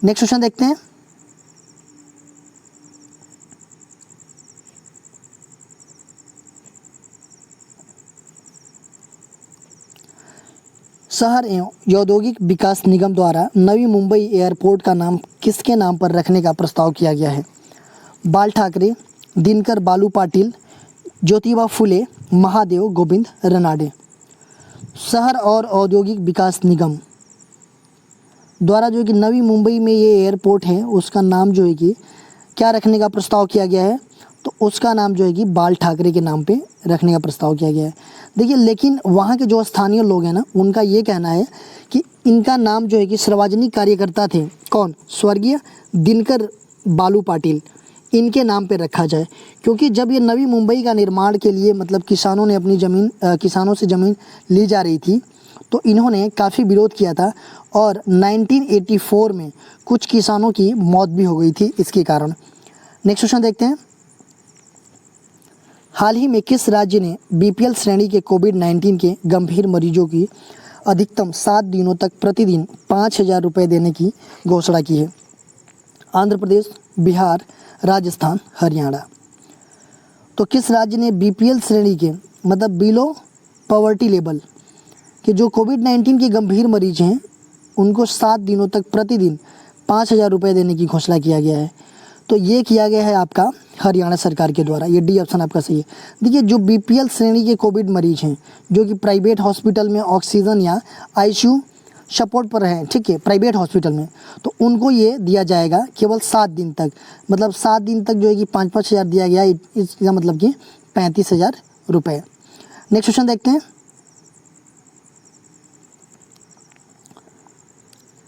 नेक्स्ट क्वेश्चन देखते हैं। शहर एवं औद्योगिक विकास निगम द्वारा नवी मुंबई एयरपोर्ट का नाम किसके नाम पर रखने का प्रस्ताव किया गया है? बाल ठाकरे, दिनकर बालू पाटिल, ज्योतिबा फुले, महादेव गोविंद रनाडे। शहर और औद्योगिक विकास निगम द्वारा जो है कि नवी मुंबई में ये एयरपोर्ट है उसका नाम जो है कि क्या रखने का प्रस्ताव किया गया है? तो उसका नाम जो है कि बाल ठाकरे के नाम पे रखने का प्रस्ताव किया गया है। देखिए लेकिन वहाँ के जो स्थानीय लोग हैं ना उनका ये कहना है कि इनका नाम जो है कि सार्वजनिक कार्यकर्ता थे कौन? स्वर्गीय दिनकर बालू पाटिल, इनके नाम पे रखा जाए। क्योंकि जब ये नवी मुंबई का निर्माण के लिए मतलब किसानों ने अपनी किसानों से ज़मीन ली जा रही थी तो इन्होंने काफ़ी विरोध किया था और 1984 में कुछ किसानों की मौत भी हो गई थी इसके कारण। नेक्स्ट क्वेश्चन देखते हैं। हाल ही में किस राज्य ने बीपीएल श्रेणी के कोविड-19 के गंभीर मरीजों की अधिकतम 7 दिनों तक प्रतिदिन 5,000 रुपये देने की घोषणा की है? आंध्र प्रदेश, बिहार, राजस्थान, हरियाणा। तो किस राज्य ने बीपीएल श्रेणी के मतलब बिलो पॉवर्टी लेवल के जो कोविड-19 के गंभीर मरीज हैं उनको 7 दिनों तक प्रतिदिन 5,000 रुपये देने की घोषणा किया गया है? तो ये किया गया है आपका हरियाणा सरकार के द्वारा। ये डी ऑप्शन आपका सही है। देखिए जो बीपीएल श्रेणी के कोविड मरीज हैं जो कि प्राइवेट हॉस्पिटल में ऑक्सीजन या आईसीयू सपोर्ट पर हैं, ठीक है, प्राइवेट हॉस्पिटल में, तो उनको ये दिया जाएगा केवल 7 दिन तक। मतलब 7 दिन तक जो है कि 5-5 हज़ार दिया गया, इसका मतलब कि 35,000 रुपये। नेक्स्ट क्वेश्चन देखते हैं।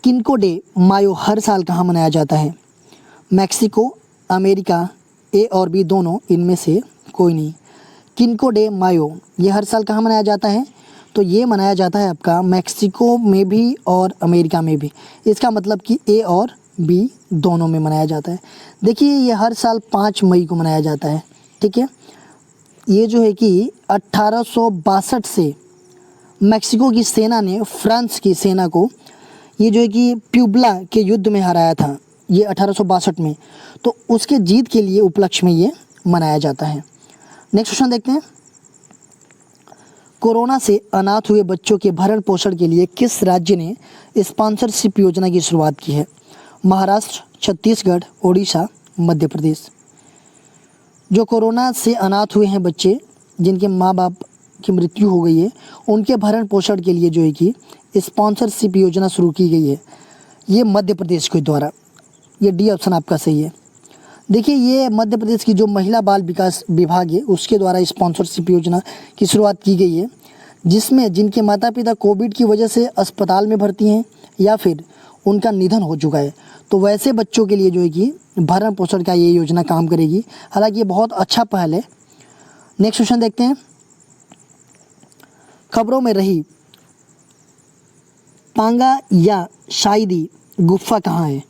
किनको डे मायो हर साल कहाँ मनाया जाता है? मैक्सिको, अमेरिका, ए और बी दोनों, इनमें से कोई नहीं। किनको डे मायो ये हर साल कहाँ मनाया जाता है? तो ये मनाया जाता है आपका मैक्सिको में भी और अमेरिका में भी। इसका मतलब कि ए और बी दोनों में मनाया जाता है। देखिए ये हर साल 5 मई को मनाया जाता है, ठीक है। ये जो है कि 1862 से मैक्सिको की सेना ने फ्रांस की सेना को ये जो है कि प्यूबला के युद्ध में हराया था ये 1862 में, तो उसके जीत के लिए उपलक्ष्य में ये मनाया जाता है। नेक्स्ट क्वेश्चन देखते हैं। कोरोना से अनाथ हुए बच्चों के भरण पोषण के लिए किस राज्य ने स्पॉन्सरशिप योजना की शुरुआत की है? महाराष्ट्र, छत्तीसगढ़, ओडिशा, मध्य प्रदेश। जो कोरोना से अनाथ हुए हैं बच्चे जिनके माँ बाप की मृत्यु हो गई है उनके भरण पोषण के लिए जो है कि स्पॉन्सरशिप योजना शुरू की गई है, ये मध्य प्रदेश के द्वारा। ये डी ऑप्शन आपका सही है। देखिए ये मध्य प्रदेश की जो महिला बाल विकास विभाग है उसके द्वारा स्पॉन्सरशिप योजना की शुरुआत की गई है, जिसमें जिनके माता पिता कोविड की वजह से अस्पताल में भर्ती हैं या फिर उनका निधन हो चुका है, तो वैसे बच्चों के लिए जो है कि भरण पोषण का ये योजना काम करेगी। हालांकि ये बहुत अच्छा पहल है। नेक्स्ट क्वेश्चन देखते हैं। खबरों में रही पांगा या शायदी गुफा कहाँ है?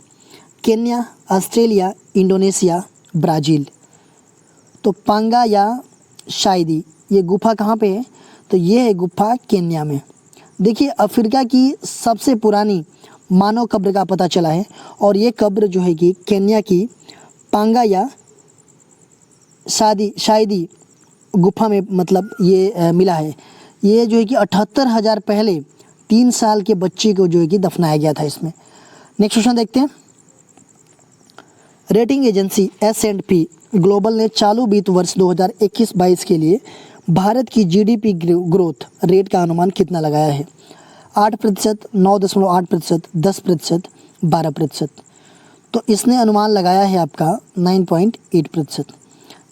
Kenya, Australia, Indonesia, Brazil. तो पांगा या शायदी ये गुफा कहाँ पे है? तो ये है गुफा केन्या में। देखिए अफ्रीका की सबसे पुरानी मानव कब्र का पता चला है और ये कब्र जो है कि केन्या की पांगा या शायदी गुफा में मतलब ये मिला है। ये जो है कि 78,000 पहले 3 साल के बच्चे को जो है कि दफनाया गया था इसमें। नेक्स्ट क्वेश्चन देखते हैं। रेटिंग एजेंसी S&P ग्लोबल ने चालू वित्त वर्ष 2021-22 के लिए भारत की जीडीपी ग्रोथ रेट का अनुमान कितना लगाया है? 8%, 9.8%, 10%, 12%। तो इसने अनुमान लगाया है आपका 9.8%।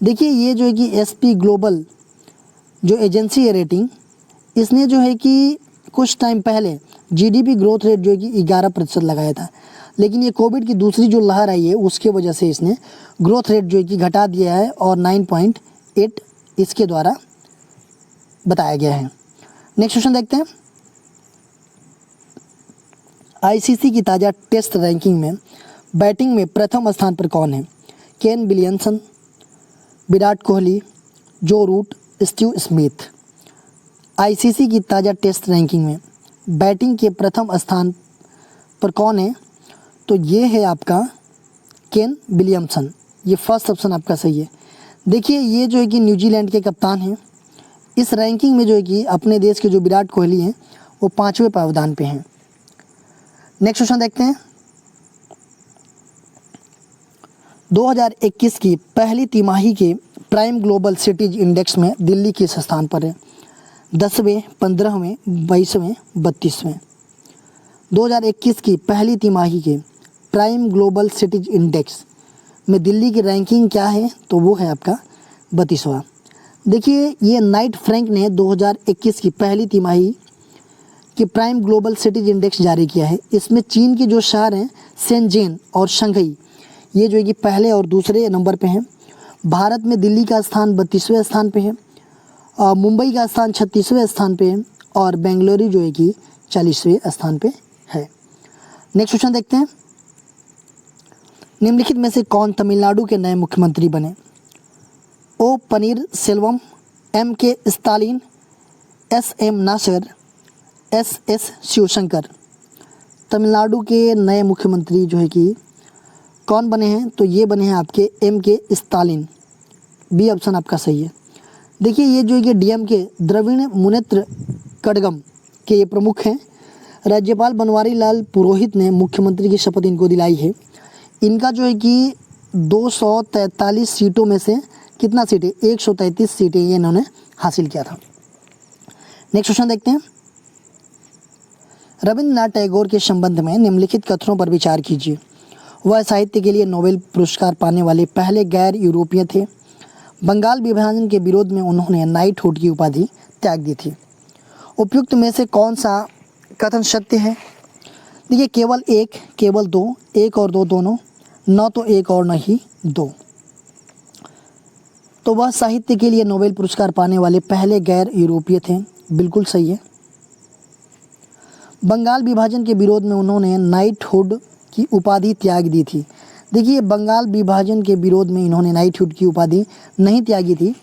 देखिए ये जो है कि SP ग्लोबल जो एजेंसी है रेटिंग, इसने जो है कि कुछ टाइम पहले जीडीपी ग्रोथ रेट जो है कि 11% लगाया था, लेकिन ये कोविड की दूसरी जो लहर आई है उसके वजह से इसने ग्रोथ रेट जो है कि घटा दिया है और 9.8 इसके द्वारा बताया गया है। नेक्स्ट क्वेश्चन देखते हैं। ICC की ताज़ा टेस्ट रैंकिंग में बैटिंग में प्रथम स्थान पर कौन है? केन विलियमसन, विराट कोहली, जो रूट, स्टीव स्मिथ। ICC की ताज़ा टेस्ट रैंकिंग में बैटिंग के प्रथम स्थान पर कौन है? तो ये है आपका केन विलियमसन। ये फर्स्ट ऑप्शन आपका सही है। देखिए ये जो है कि न्यूजीलैंड के कप्तान हैं। इस रैंकिंग में जो है कि अपने देश के जो विराट कोहली हैं वो 5वें पायदान पे हैं। नेक्स्ट क्वेश्चन देखते हैं। 2021 की पहली तिमाही के प्राइम ग्लोबल सिटीज इंडेक्स में दिल्ली किस स्थान पर है? 10वें, 15वें, 22वें, 32वें। 2021 की पहली तिमाही के प्राइम ग्लोबल सिटीज इंडेक्स में दिल्ली की रैंकिंग क्या है? तो वो है आपका 32वां। देखिए ये नाइट फ्रैंक ने 2021 की पहली तिमाही कि प्राइम ग्लोबल सिटीज इंडेक्स जारी किया है। इसमें चीन के जो शहर हैं शेंजेन और शंघई, ये जो है कि पहले और दूसरे नंबर पे हैं। भारत में दिल्ली का स्थान 32वें स्थान पे है, मुंबई का स्थान 36वें स्थान पे है और बेंगलुरु जो है कि 40वें स्थान पे है। नेक्स्ट क्वेश्चन देखते हैं। निम्नलिखित में से कौन तमिलनाडु के नए मुख्यमंत्री बने? O Panneerselvam, MK Stalin, SM Nasar, SS Sivasankar. Tamil Nadu के नए मुख्यमंत्री जो है कि कौन बने हैं? तो ये बने हैं आपके MK स्टालिन। बी ऑप्शन आपका सही है। देखिए ये जो है कि DMK द्रविड़ मुनेत्र कड़गम के ये प्रमुख हैं। राज्यपाल बनवारी लाल पुरोहित ने मुख्यमंत्री की शपथ इनको दिलाई है। इनका जो है कि 243 सीटों में से कितना सीटें? 133 सीटें ये इन्होंने हासिल किया था। नेक्स्ट क्वेश्चन देखते हैं। रविंद्रनाथ टैगोर के संबंध में निम्नलिखित कथनों पर विचार कीजिए। वह साहित्य के लिए नोबेल पुरस्कार पाने वाले पहले गैर यूरोपीय थे। बंगाल विभाजन के विरोध में उन्होंने नाइटहुड की उपाधि त्याग दी थी। उपयुक्त में से कौन सा कथन सत्य है? देखिए केवल एक, केवल दो, एक और दो दोनों, न तो एक और न ही दो। तो वह साहित्य के लिए नोबेल पुरस्कार पाने वाले पहले गैर यूरोपीय थे, बिल्कुल सही है। बंगाल विभाजन के विरोध में उन्होंने नाइटहुड की उपाधि त्याग दी थी। देखिए बंगाल विभाजन के विरोध में इन्होंने नाइटहुड की उपाधि नहीं त्यागी थी,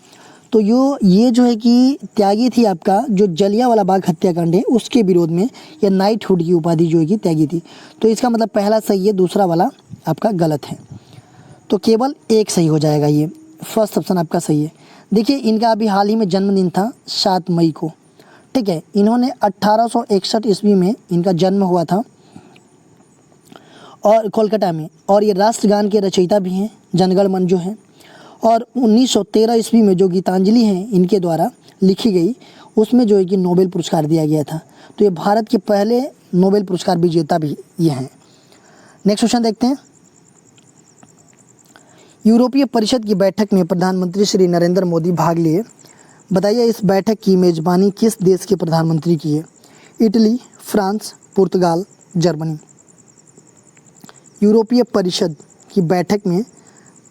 तो ये जो है कि त्यागी थी आपका जो जलियांवाला बाग हत्याकांड है उसके विरोध में ये नाइटहुड की उपाधि जो है कि त्यागी थी। तो इसका मतलब पहला सही है, दूसरा वाला आपका गलत है। तो केवल एक सही हो जाएगा, ये फर्स्ट ऑप्शन आपका सही है। देखिए इनका अभी हाल ही में जन्मदिन था 7 मई को, ठीक है। इन्होंने 1861 ईस्वी में इनका जन्म हुआ था और कोलकाता में, और ये राष्ट्रगान के रचयिता भी हैं, जनगण मन जो है। और 1913 ईस्वी में जो गीतांजलि हैं इनके द्वारा लिखी गई उसमें जो है कि नोबेल पुरस्कार दिया गया था। तो ये भारत के पहले नोबेल पुरस्कार विजेता भी ये हैं। नेक्स्ट क्वेश्चन देखते हैं। यूरोपीय परिषद की बैठक में प्रधानमंत्री श्री नरेंद्र मोदी भाग लिए। बताइए इस बैठक की मेज़बानी किस देश के प्रधानमंत्री की है? इटली, फ्रांस, पुर्तगाल, जर्मनी। यूरोपीय परिषद की बैठक में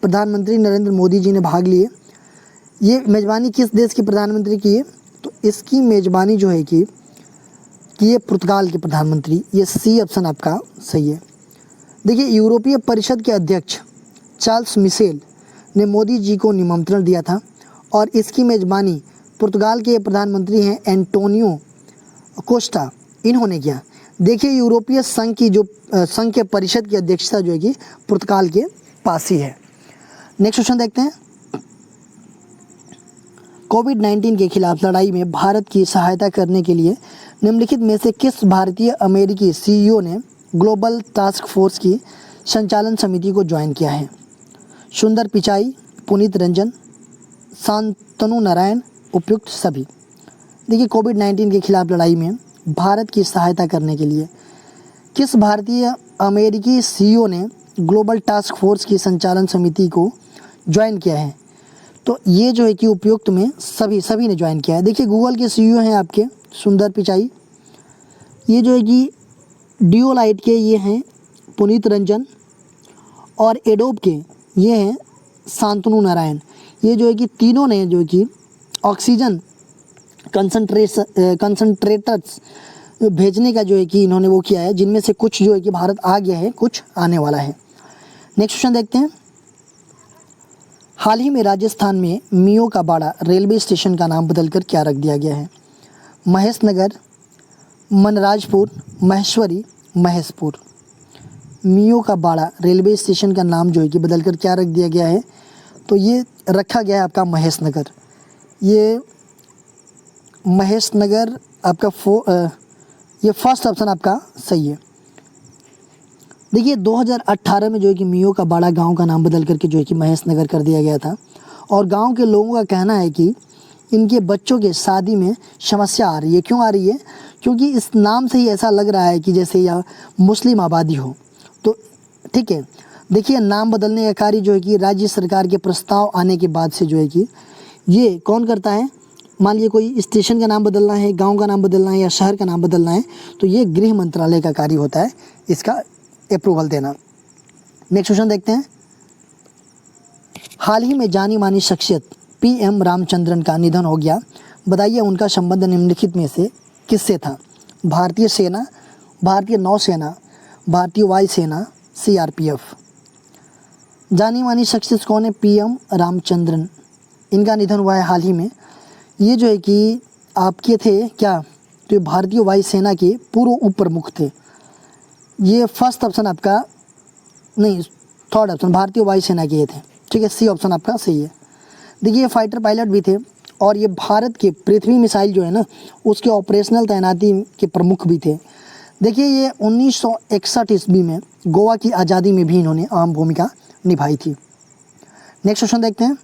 प्रधानमंत्री नरेंद्र मोदी जी ने भाग लिए। ये मेज़बानी किस देश के प्रधानमंत्री की है? तो इसकी मेज़बानी जो है कि ये पुर्तगाल के प्रधानमंत्री। ये सी ऑप्शन आपका सही है। देखिए यूरोपीय परिषद के अध्यक्ष चार्ल्स मिशेल ने मोदी जी को निमंत्रण दिया था और इसकी मेज़बानी पुर्तगाल के प्रधानमंत्री हैं एंटोनियो कोस्टा, इन्होंने किया। देखिए यूरोपीय संघ की जो संघ के परिषद की अध्यक्षता जो है कि पुर्तगाल के पास ही है। नेक्स्ट क्वेश्चन देखते हैं। कोविड-19 के खिलाफ लड़ाई में भारत की सहायता करने के लिए निम्नलिखित में से किस भारतीय अमेरिकी CEO ने ग्लोबल टास्क फोर्स की संचालन समिति को ज्वाइन किया है? सुंदर पिचाई, पुनीत रंजन, शांतनु नारायण, उपयुक्त सभी। देखिए, कोविड-19 के खिलाफ लड़ाई में भारत की सहायता करने के लिए किस भारतीय अमेरिकी सीईओ ने ग्लोबल टास्क फोर्स की संचालन समिति को ज्वाइन किया है? तो ये जो है कि उपयुक्त में सभी ने ज्वाइन किया है। देखिए, गूगल के सीईओ हैं आपके सुंदर पिचाई, ये जो है कि डियोलाइट के ये हैं पुनीत रंजन, और एडोब के ये हैं शांतनु नारायण। ये जो है कि तीनों ने जो है कि ऑक्सीजन कंसंट्रेटर्स भेजने का जो है कि इन्होंने वो किया है, जिनमें से कुछ जो है कि भारत आ गया है, कुछ आने वाला है। नेक्स्ट क्वेश्चन देखते हैं। हाल ही में राजस्थान में मियो का बाड़ा रेलवे स्टेशन का नाम बदलकर क्या रख दिया गया है? महेशनगर, मनराजपुर, महेश्वरी, महेशपुर। मियो का बाड़ा रेलवे स्टेशन का नाम जो है कि बदलकर क्या रख दिया गया है? तो ये रखा गया है आपका महेशनगर। ये महेशनगर आपका ये फर्स्ट ऑप्शन आपका सही है। देखिए, 2018 में जो है कि मियो का बाड़ा गांव का नाम बदल करके जो है कि महेशनगर कर दिया गया था, और गांव के लोगों का कहना है कि इनके बच्चों के शादी में समस्या आ रही है। क्यों आ रही है? क्योंकि इस नाम से ही ऐसा लग रहा है कि जैसे यह मुस्लिम आबादी हो। तो ठीक है, देखिए, नाम बदलने का कार्य जो है कि राज्य सरकार के प्रस्ताव आने के बाद से जो है कि ये कौन करता है? मान लीजिए कोई स्टेशन का नाम बदलना है, गांव का नाम बदलना है या शहर का नाम बदलना है, तो ये गृह मंत्रालय का कार्य होता है इसका अप्रूवल देना। नेक्स्ट क्वेश्चन देखते हैं। हाल ही में जानी मानी शख्सियत PM रामचंद्रन का निधन हो गया, बताइए उनका संबंध निम्नलिखित में से किससे था? भारतीय सेना, भारतीय नौसेना, भारतीय वायुसेना, CRPF। जानी मानी शख्सियत कौन है? PM रामचंद्रन, इनका निधन हुआ है हाल ही में। ये जो है कि आपके थे क्या? तो ये भारतीय वायुसेना के पूर्व उप प्रमुख थे। ये फर्स्ट ऑप्शन आपका नहीं, थर्ड ऑप्शन भारतीय वायुसेना के ये थे। ठीक है, C ऑप्शन आपका सही है। देखिए, ये फाइटर पायलट भी थे, और ये भारत के पृथ्वी मिसाइल जो है ना, उसके ऑपरेशनल तैनाती के प्रमुख भी थे। देखिए, ये 1961 ईस्वी में गोवा की आज़ादी में भी इन्होंने अहम भूमिका निभाई थी। नेक्स्ट क्वेश्चन देखते हैं।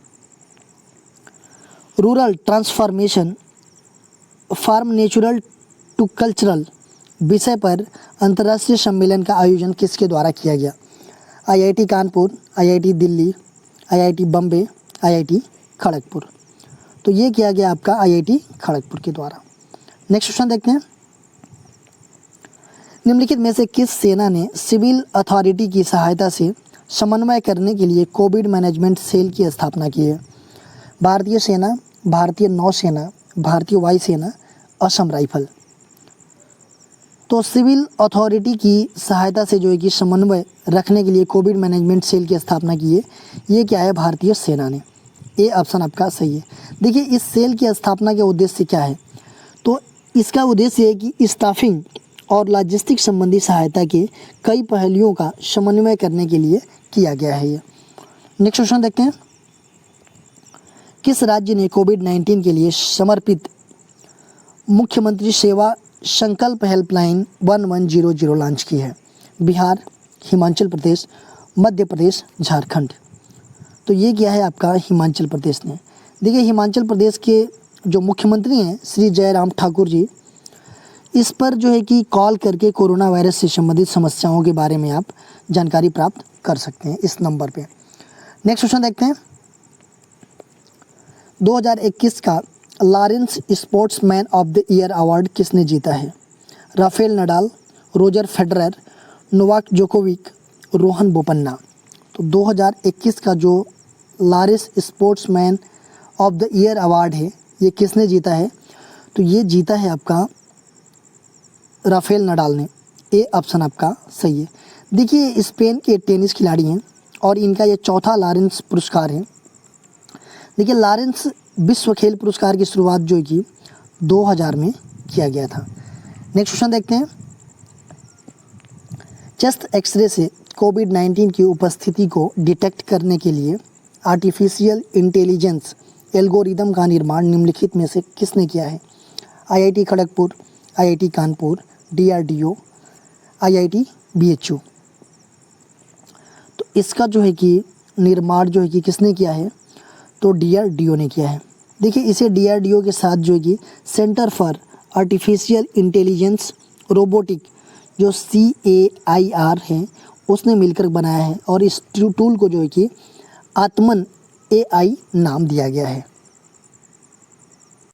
Rural transformation farm natural to cultural विषय पर अंतर्राष्ट्रीय सम्मेलन का आयोजन किसके द्वारा किया गया? IIT Kanpur, IIT Delhi, IIT Bombay, IIT Kharagpur. तो ये किया गया आपका IIT खड़गपुर के द्वारा। नेक्स्ट क्वेश्चन देखते हैं। निम्नलिखित में से किस सेना ने सिविल अथॉरिटी की सहायता से समन्वय करने के लिए कोविड मैनेजमेंट सेल की स्थापना की है? भारतीय सेना, भारतीय नौसेना, भारतीय वायुसेना, असम राइफल। तो सिविल अथॉरिटी की सहायता से जो है कि समन्वय रखने के लिए कोविड मैनेजमेंट सेल की स्थापना की है, ये क्या है? भारतीय सेना ने। ए ऑप्शन आपका सही है। देखिए, इस सेल की स्थापना के उद्देश्य क्या है? तो इसका उद्देश्य है कि स्टाफिंग और लॉजिस्टिक संबंधी सहायता के कई पहलुओं का समन्वय करने के लिए किया गया है ये। नेक्स्ट क्वेश्चन देखते हैं। किस राज्य ने कोविड-19 के लिए समर्पित मुख्यमंत्री सेवा संकल्प हेल्पलाइन 1100 लॉन्च की है? बिहार, हिमाचल प्रदेश, मध्य प्रदेश, झारखंड। तो ये क्या है आपका? हिमाचल प्रदेश ने। देखिए, हिमाचल प्रदेश के जो मुख्यमंत्री हैं श्री जयराम ठाकुर जी, इस पर जो है कि कॉल करके कोरोना वायरस से संबंधित समस्याओं के बारे में आप जानकारी प्राप्त कर सकते हैं इस नंबर पे। नेक्स्ट क्वेश्चन देखते हैं। 2021 का Lawrence sportsman of the year award किसने जीता है? Rafael Nadal, Roger Federer, Novak Djokovic, Rohan Bopanna. तो 2021 का जो Lawrence sportsman of the year award है, ये किसने जीता है? तो ये जीता है आपका राफेल नडाल ने। ए ऑप्शन आपका सही है। देखिए, स्पेन के टेनिस खिलाड़ी हैं और इनका ये चौथा लॉरेंस पुरस्कार है। देखिए, लॉरेंस विश्व खेल पुरस्कार की शुरुआत जो कि 2000 में किया गया था। नेक्स्ट क्वेश्चन देखते हैं। चेस्ट एक्सरे से कोविड-19 की उपस्थिति को डिटेक्ट करने के लिए आर्टिफिशियल इंटेलिजेंस एल्गोरिदम का निर्माण निम्नलिखित में से किसने किया है? IIT Kharagpur, IIT Kanpur, DRDO, IIT BHU। तो इसका जो है कि निर्माण जो है कि किसने किया है, तो DRDO ने किया है। देखिए इसे DRDO के साथ जो है कि centre for artificial intelligence robotic जो CAIR है उसने मिलकर बनाया है और इस टूल को जो है कि आत्मन AI नाम दिया गया है।